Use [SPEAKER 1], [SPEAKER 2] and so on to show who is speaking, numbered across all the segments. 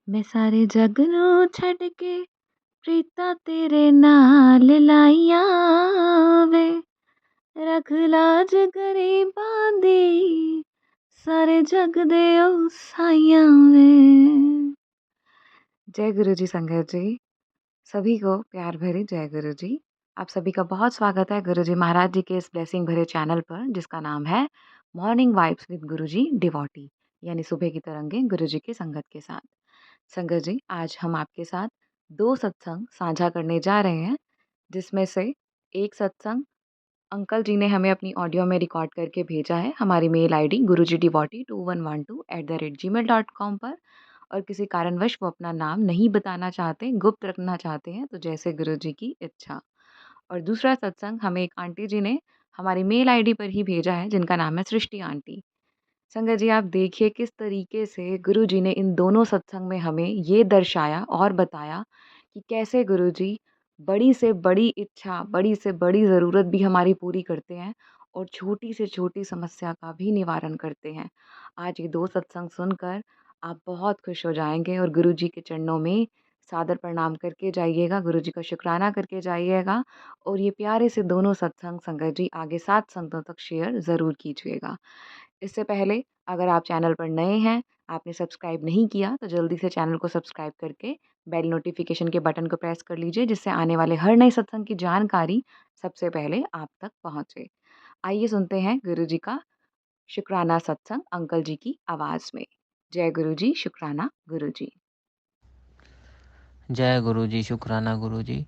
[SPEAKER 1] मैं सारे जग नू छड़ के प्रीता तेरे नाल लाइया वे, रख लाज गरीबां दी सारे जग दे ओ साइयां वे। जय गुरु जी संगत जी। सभी को प्यार भरी जय गुरु जी। आप सभी का बहुत स्वागत है गुरु जी महाराज जी के इस ब्लेसिंग भरे चैनल पर, जिसका नाम है morning vibes with Guru ji devotee, यानी सुबह की तरंगें गुरु जी की संगत के साथ। संगत जी, आज हम आपके साथ 2 सत्संग साझा करने जा रहे हैं, जिसमें से एक सत्संग अंकल जी ने हमें अपनी ऑडियो में रिकॉर्ड करके भेजा है हमारी मेल आईडी gurujidevoty2112@gmail.com पर। और किसी कारणवश वो अपना नाम नहीं बताना चाहते, गुप्त रखना चाहते हैं, तो जैसे गुरु जी की इच्छा। और दूसरा सत्संग हमें एक आंटी जी ने हमारी मेल आईडी पर ही भेजा है, जिनका नाम है सृष्टि आंटी। संगत जी, आप देखिए किस तरीके से गुरु जी ने इन दोनों सत्संग में हमें ये दर्शाया और बताया कि कैसे गुरु जी बड़ी से बड़ी इच्छा, बड़ी से बड़ी ज़रूरत भी हमारी पूरी करते हैं और छोटी से छोटी समस्या का भी निवारण करते हैं। आज ये 2 सत्संग सुनकर आप बहुत खुश हो जाएँगे और गुरु जी के चरणों में सादर प्रणाम करके जाइएगा, गुरु जी का शुकराना करके जाइएगा और ये प्यारे से दोनों सत्संग संगत जी आगे 7 संगतों तक शेयर ज़रूर कीजिएगा। इससे पहले अगर आप चैनल पर नए हैं, आपने सब्सक्राइब नहीं किया, तो जल्दी से चैनल को सब्सक्राइब करके बेल नोटिफिकेशन के बटन को प्रेस कर लीजिए, जिससे आने वाले हर नए सत्संग की जानकारी सबसे पहले आप तक पहुंचे। आइए सुनते हैं गुरु जी का शुक्राना सत्संग अंकल जी की आवाज़ में। जय गुरु जी, शुक्राना गुरु जी।
[SPEAKER 2] जय गुरु जी, शुक्राना गुरु जी।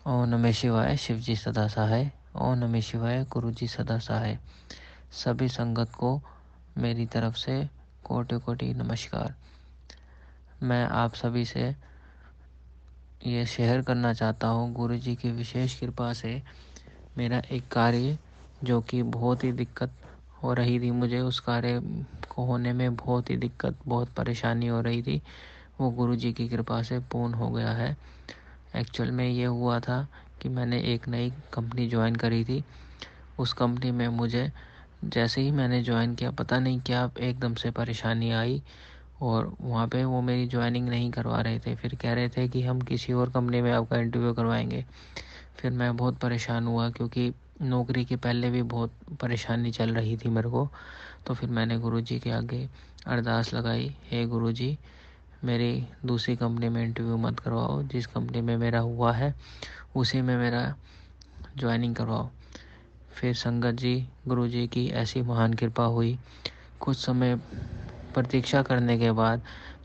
[SPEAKER 2] ओम नमः शिवाय, शिव जी सदा सहाय। ओम नमः शिवाय, गुरु जी सदा सहाय। सभी संगत को मेरी तरफ से कोटि कोटि नमस्कार। मैं आप सभी से ये शेयर करना चाहता हूँ, गुरु जी की विशेष कृपा से मेरा एक कार्य जो कि बहुत ही दिक्कत हो रही थी, मुझे उस कार्य को होने में बहुत ही दिक्कत, बहुत परेशानी हो रही थी, वो गुरु जी की कृपा से पूर्ण हो गया है। एक्चुअल में ये हुआ था कि मैंने एक नई कंपनी ज्वाइन करी थी। उस कंपनी में मुझे जैसे ही मैंने ज्वाइन किया, पता नहीं क्या एकदम से परेशानी आई और वहाँ पे वो मेरी ज्वाइनिंग नहीं करवा रहे थे। फिर कह रहे थे कि हम किसी और कंपनी में आपका इंटरव्यू करवाएंगे। फिर मैं बहुत परेशान हुआ, क्योंकि नौकरी के पहले भी बहुत परेशानी चल रही थी मेरे को। तो फिर मैंने गुरुजी के आगे अरदास लगाई, हे गुरुजी, मेरी दूसरी कंपनी में इंटरव्यू मत करवाओ, जिस कंपनी में मेरा हुआ है उसी में मेरा ज्वाइनिंग करवाओ। फिर संगत जी, गुरुजी की ऐसी महान कृपा हुई, कुछ समय प्रतीक्षा करने के बाद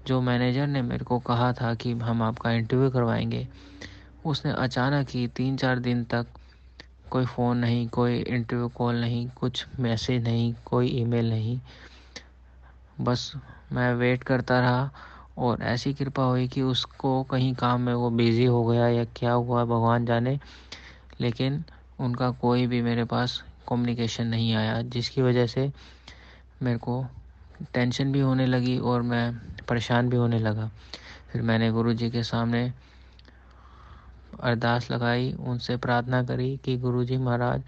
[SPEAKER 2] जो मैनेजर ने मेरे को कहा था कि हम आपका इंटरव्यू करवाएंगे, उसने अचानक ही 3-4 दिन तक कोई फ़ोन नहीं, कोई इंटरव्यू कॉल नहीं, कुछ मैसेज नहीं, कोई ईमेल नहीं। बस मैं वेट करता रहा और ऐसी कृपा हुई कि उसको कहीं काम में वो बिज़ी हो गया या क्या हुआ भगवान जाने, लेकिन उनका कोई भी मेरे पास कम्युनिकेशन नहीं आया, जिसकी वजह से मेरे को टेंशन भी होने लगी और मैं परेशान भी होने लगा। फिर मैंने गुरुजी के सामने अरदास लगाई, उनसे प्रार्थना करी कि गुरुजी महाराज,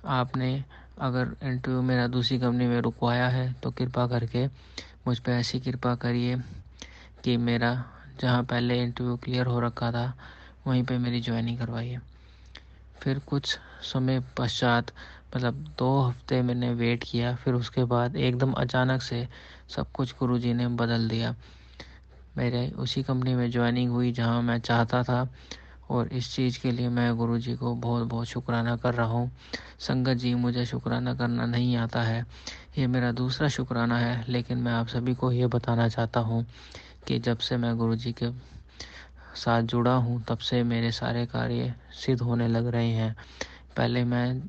[SPEAKER 2] आपने अगर इंटरव्यू मेरा दूसरी कंपनी में रुकवाया है तो कृपा करके मुझ पर ऐसी कृपा करिए कि मेरा जहाँ पहले इंटरव्यू क्लियर हो रखा था वहीं पे मेरी ज्वाइनिंग करवाइए। फिर कुछ समय पश्चात, मतलब 2 हफ्ते मैंने वेट किया, फिर उसके बाद एकदम अचानक से सब कुछ गुरुजी ने बदल दिया। मेरे उसी कंपनी में ज्वाइनिंग हुई जहाँ मैं चाहता था और इस चीज़ के लिए मैं गुरुजी को बहुत बहुत शुक्राना कर रहा हूँ। संगत जी, मुझे शुक्राना करना नहीं आता है, ये मेरा दूसरा शुक्राना है, लेकिन मैं आप सभी को ये बताना चाहता हूँ कि जब से मैं गुरुजी के साथ जुड़ा हूँ तब से मेरे सारे कार्य सिद्ध होने लग रहे हैं। पहले मैं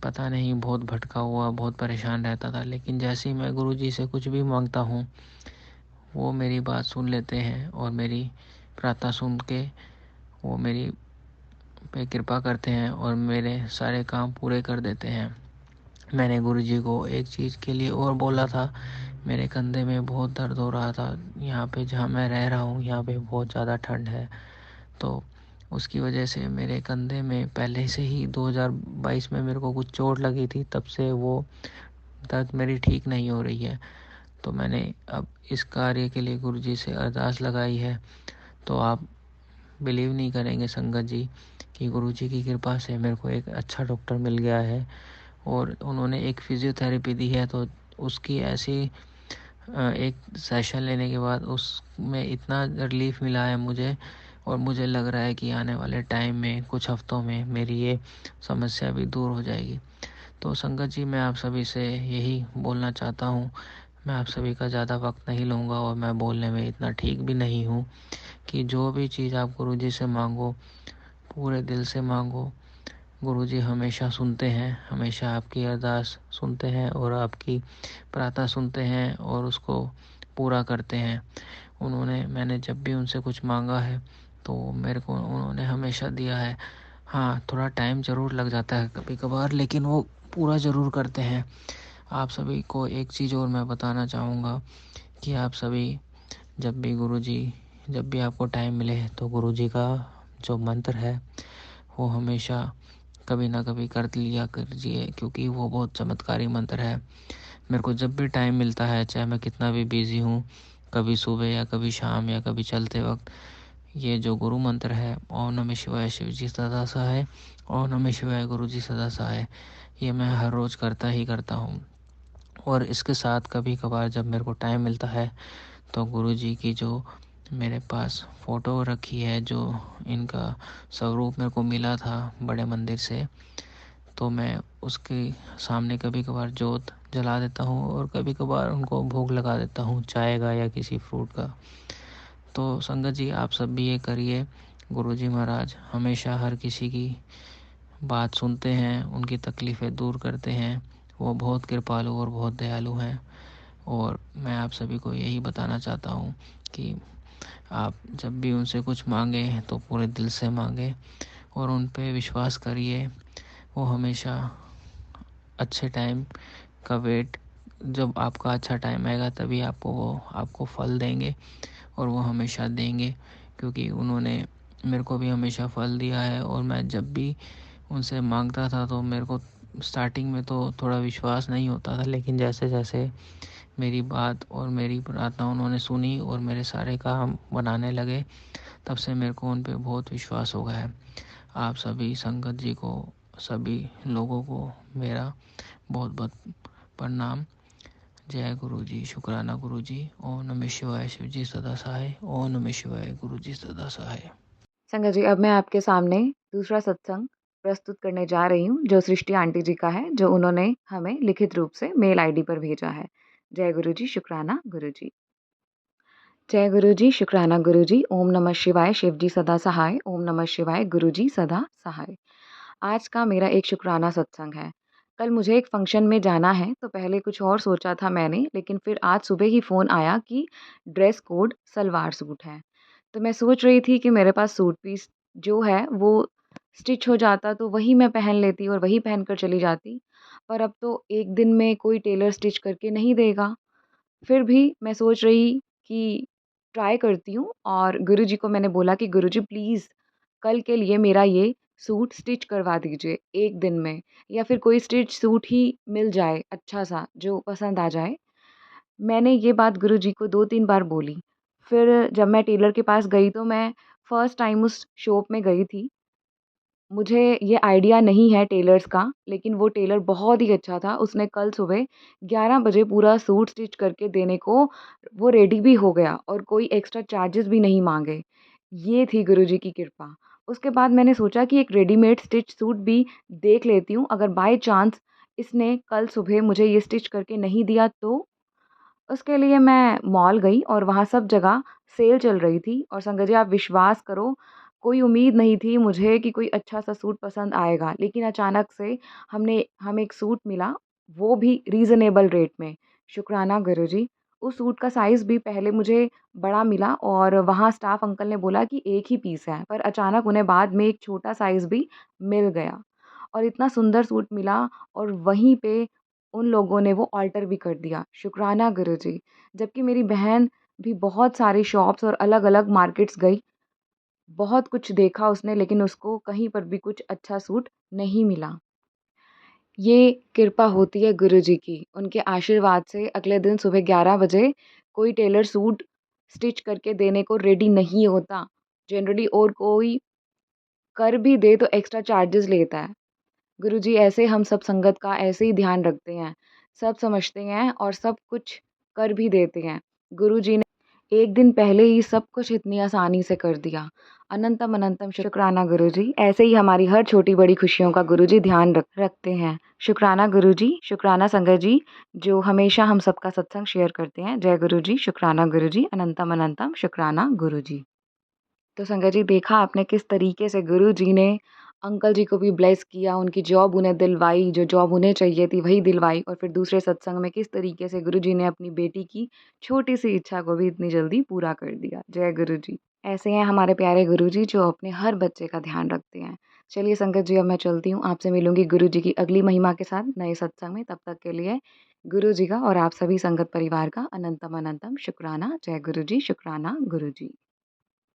[SPEAKER 2] पता नहीं बहुत भटका हुआ, बहुत परेशान रहता था, लेकिन जैसे ही मैं गुरुजी से कुछ भी मांगता हूँ वो मेरी बात सुन लेते हैं और मेरी प्रार्थना सुन के वो मेरी पे कृपा करते हैं और मेरे सारे काम पूरे कर देते हैं। मैंने गुरुजी को एक चीज़ के लिए और बोला था, मेरे कंधे में बहुत दर्द हो रहा था। यहाँ पे जहाँ मैं रह रहा हूँ यहाँ पे बहुत ज़्यादा ठंड है, तो उसकी वजह से मेरे कंधे में पहले से ही 2022 में मेरे को कुछ चोट लगी थी, तब से वो दर्द मेरी ठीक नहीं हो रही है। तो मैंने अब इस कार्य के लिए गुरुजी से अरदास लगाई है। तो आप बिलीव नहीं करेंगे संगत जी कि गुरुजी की कृपा से मेरे को एक अच्छा डॉक्टर मिल गया है और उन्होंने एक फिजियोथेरेपी दी है। तो उसकी ऐसी एक सेशन लेने के बाद उसमें इतना रिलीफ मिला है मुझे, और मुझे लग रहा है कि आने वाले टाइम में कुछ हफ्तों में मेरी ये समस्या भी दूर हो जाएगी। तो संगत जी, मैं आप सभी से यही बोलना चाहता हूँ। मैं आप सभी का ज़्यादा वक्त नहीं लूँगा और मैं बोलने में इतना ठीक भी नहीं हूँ कि जो भी चीज़ आप गुरुजी से मांगो पूरे दिल से मांगो। गुरुजी हमेशा सुनते हैं, हमेशा आपकी अरदास सुनते हैं और आपकी प्रार्थना सुनते हैं और उसको पूरा करते हैं। मैंने जब भी उनसे कुछ मांगा है तो मेरे को उन्होंने हमेशा दिया है। हाँ, थोड़ा टाइम ज़रूर लग जाता है कभी कभार, लेकिन वो पूरा ज़रूर करते हैं। आप सभी को एक चीज़ और मैं बताना चाहूँगा कि आप सभी जब भी आपको टाइम मिले तो गुरुजी का जो मंत्र है वो हमेशा कभी ना कभी कर लिया कीजिए, क्योंकि वो बहुत चमत्कारी मंत्र है। मेरे को जब भी टाइम मिलता है, चाहे मैं कितना भी बिजी हूँ, कभी सुबह या कभी शाम या कभी चलते वक्त, ये जो गुरु मंत्र है, ओम नमः शिवाय शिव जी सदा सहाय, ओम नमः शिवाय गुरु जी सदा सहाय, ये मैं हर रोज़ करता ही करता हूँ। और इसके साथ कभी कभार जब मेरे को टाइम मिलता है तो गुरुजी की जो मेरे पास फ़ोटो रखी है, जो इनका स्वरूप मेरे को मिला था बड़े मंदिर से, तो मैं उसके सामने कभी कभार जोत जला देता हूँ और कभी कभार उनको भोग लगा देता हूँ, चाय का या किसी फ्रूट का। तो संगत जी, आप सब भी ये करिए। गुरुजी महाराज हमेशा हर किसी की बात सुनते हैं, उनकी तकलीफ़ें दूर करते हैं। वो बहुत कृपालु और बहुत दयालु हैं। और मैं आप सभी को यही बताना चाहता हूँ कि आप जब भी उनसे कुछ मांगे तो पूरे दिल से मांगे और उन पे विश्वास करिए। वो हमेशा अच्छे टाइम का वेट, जब आपका अच्छा टाइम आएगा तभी आपको फल देंगे, और वो हमेशा देंगे, क्योंकि उन्होंने मेरे को भी हमेशा फल दिया है। और मैं जब भी उनसे मांगता था तो मेरे को स्टार्टिंग में तो थोड़ा विश्वास नहीं होता था, लेकिन जैसे जैसे मेरी बात और मेरी प्रार्थना उन्होंने सुनी और मेरे सारे काम बनाने लगे, तब से मेरे को उन पे बहुत विश्वास हो गया है। आप सभी संगत जी को, सभी लोगों को मेरा बहुत बहुत प्रणाम। जय गुरु जी, शुक्राना गुरु जी। ओम नमः शिवाय शिव जी सदा सहाय, ओम नमः शिवाय गुरु जी सदा सहाय।
[SPEAKER 1] संगत जी, अब मैं आपके सामने दूसरा सत्संग प्रस्तुत करने जा रही हूँ, जो सृष्टि आंटी जी का है, जो उन्होंने हमें लिखित रूप से मेल आईडी पर भेजा है। जय गुरु जी, शुक्राना गुरु जी। जय गुरु जी, शुक्राना गुरु जी। ओम नमः शिवाय, शिव जी सदा सहाय। ओम नमः शिवाय, गुरु जी सदा सहाय। आज का मेरा एक शुक्राना सत्संग है। कल मुझे एक फंक्शन में जाना है, तो पहले कुछ और सोचा था मैंने, लेकिन फिर आज सुबह ही फ़ोन आया कि ड्रेस कोड सलवार सूट है। तो मैं सोच रही थी कि मेरे पास सूट पीस जो है वो स्टिच हो जाता तो वही मैं पहन लेती और वही पहनकर चली जाती। पर अब तो एक दिन में कोई टेलर स्टिच करके नहीं देगा। फिर भी मैं सोच रही कि ट्राई करती हूँ, और गुरुजी को मैंने बोला कि गुरुजी प्लीज़ कल के लिए मेरा ये सूट स्टिच करवा दीजिए 1 दिन में, या फिर कोई स्टिच सूट ही मिल जाए अच्छा-सा जो पसंद आ जाए। मैंने ये बात गुरुजी को 2-3 बार बोली। फिर जब मैं टेलर के पास गई तो मैं फर्स्ट टाइम उस शॉप में गई थी। मुझे ये आइडिया नहीं है टेलर्स का, लेकिन वो टेलर बहुत ही अच्छा था। उसने कल सुबह 11 बजे पूरा सूट स्टिच करके देने को वो रेडी भी हो गया और कोई एक्स्ट्रा चार्जेस भी नहीं माँगे। ये थी गुरुजी की कृपा। उसके बाद मैंने सोचा कि एक रेडीमेड स्टिच सूट भी देख लेती हूँ, अगर बाय चांस इसने कल सुबह मुझे ये स्टिच करके नहीं दिया तो? उसके लिए मैं मॉल गई और वहाँ सब जगह सेल चल रही थी, और संगत जी आप विश्वास करो, कोई उम्मीद नहीं थी मुझे कि कोई अच्छा-सा सूट पसंद आएगा। लेकिन अचानक से हमें एक सूट मिला, वो भी रीज़नेबल रेट में। शुक्राना गुरुजी। उस सूट का साइज़ भी पहले मुझे बड़ा मिला और वहाँ स्टाफ अंकल ने बोला कि एक ही पीस है, पर अचानक उन्हें बाद में एक छोटा साइज़ भी मिल गया और इतना सुंदर सूट मिला, और वहीं पे उन लोगों ने वो ऑल्टर भी कर दिया। शुक्राना गुरुजी। जबकि मेरी बहन भी बहुत सारी शॉप्स और अलग-अलग मार्केट्स गई, बहुत कुछ देखा उसने, लेकिन उसको कहीं पर भी कुछ अच्छा सूट नहीं मिला। ये कृपा होती है गुरुजी की। उनके आशीर्वाद से अगले दिन सुबह 11 बजे कोई टेलर सूट स्टिच करके देने को रेडी नहीं होता। जनरली और कोई कर भी दे तो एक्स्ट्रा चार्जेस लेता है। गुरुजी ऐसे हम सब संगत का ऐसे ही ध्यान रखते हैं। सब समझते हैं और सब कुछ कर भी देते हैं। गुरुजी ने 1 दिन पहले ही सब कुछ इतनी आसानी से कर दिया। अनंतम अनंतम शुक्राना गुरुजी। ऐसे ही हमारी हर छोटी-बड़ी खुशियों का गुरुजी ध्यान रखते हैं। शुक्राना गुरुजी, शुक्राना संगत जी, जो हमेशा हम सबका सत्संग शेयर करते हैं। जय गुरुजी, शुक्राना गुरुजी, अनंतम अनंतम शुक्राना गुरुजी। तो संगत जी देखा आपने किस तरीके से गुरुजी ने अंकल जी को भी ब्लेस किया, उनकी जॉब उन्हें दिलवाई, जो जॉब उन्हें चाहिए थी वही दिलवाई और फिर दूसरे सत्संग में किस तरीके से गुरुजी ने अपनी बेटी की छोटी-सी इच्छा को भी इतनी जल्दी पूरा कर दिया। जय गुरुजी। ऐसे हैं हमारे प्यारे गुरुजी जो अपने हर बच्चे का ध्यान रखते हैं। चलिए संगत जी अब मैं चलती हूँ, आपसे मिलूँगी गुरुजी की अगली महिमा के साथ नए सत्संग में। तब तक के लिए गुरुजी का और आप सभी संगत परिवार का अनंतम अनंतम शुक्राना। जय गुरुजी, शुक्राना गुरुजी।